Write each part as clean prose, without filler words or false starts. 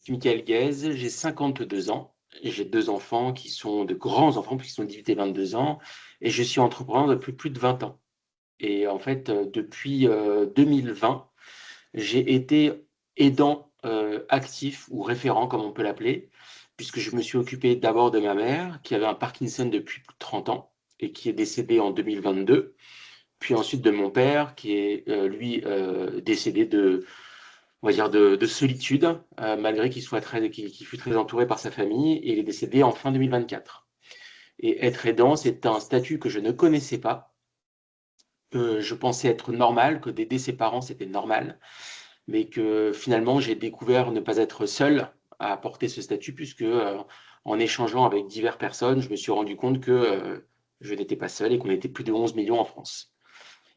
suis Michael Guez, j'ai 52 ans, et j'ai deux enfants qui sont de grands enfants, puisqu'ils sont 18 et 22 ans, et je suis entrepreneur depuis plus de 20 ans. Et en fait, depuis 2020, j'ai été aidant actif ou référent, comme on peut l'appeler, puisque je me suis occupé d'abord de ma mère, qui avait un Parkinson depuis plus de 30 ans et qui est décédée en 2022, puis ensuite de mon père, qui est lui décédé on va dire de solitude, malgré qu'il fut très entouré par sa famille, et il est décédé en fin 2024. Et être aidant, c'est un statut que je ne connaissais pas. Je pensais être normal, que d'aider ses parents, c'était normal, mais que finalement, j'ai découvert ne pas être seul à porter ce statut, puisque en échangeant avec diverses personnes, je me suis rendu compte que je n'étais pas seul et qu'on était plus de 11 millions en France.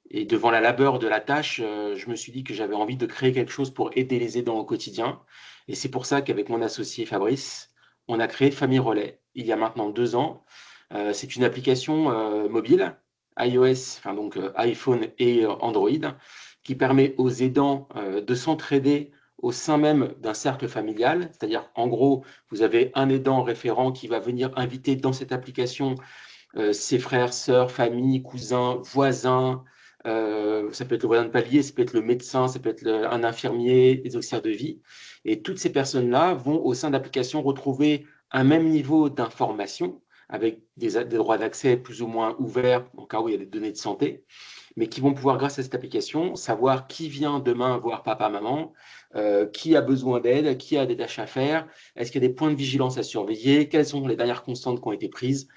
Et devant la labeur de la tâche, je me suis dit que j'avais envie de créer quelque chose pour aider les aidants au quotidien. Et c'est pour ça qu'avec mon associé Fabrice, on a créé Famille Relais il y a maintenant 2 ans. C'est une application mobile, iOS, enfin donc iPhone et Android, qui permet aux aidants de s'entraider au sein même d'un cercle familial. C'est-à-dire, en gros, vous avez un aidant référent qui va venir inviter dans cette application ses frères, sœurs, famille, cousins, voisins. Ça peut être le voisin de palier, ça peut être le médecin, ça peut être un infirmier, les auxiliaires de vie. Et toutes ces personnes-là vont, au sein de l'application, retrouver un même niveau d'information avec des droits d'accès plus ou moins ouverts au cas où il y a des données de santé, mais qui vont pouvoir, grâce à cette application, savoir qui vient demain voir papa, maman, qui a besoin d'aide, qui a des tâches à faire, est-ce qu'il y a des points de vigilance à surveiller, quelles sont les dernières constantes qui ont été prises,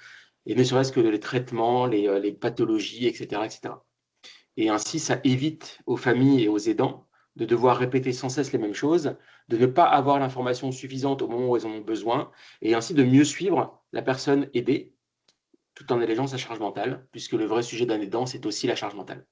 et ne serait-ce que les traitements, les pathologies, etc., etc. Et ainsi, ça évite aux familles et aux aidants de devoir répéter sans cesse les mêmes choses, de ne pas avoir l'information suffisante au moment où ils en ont besoin, et ainsi de mieux suivre la personne aidée, tout en allégeant sa charge mentale, puisque le vrai sujet d'un aidant, c'est aussi la charge mentale.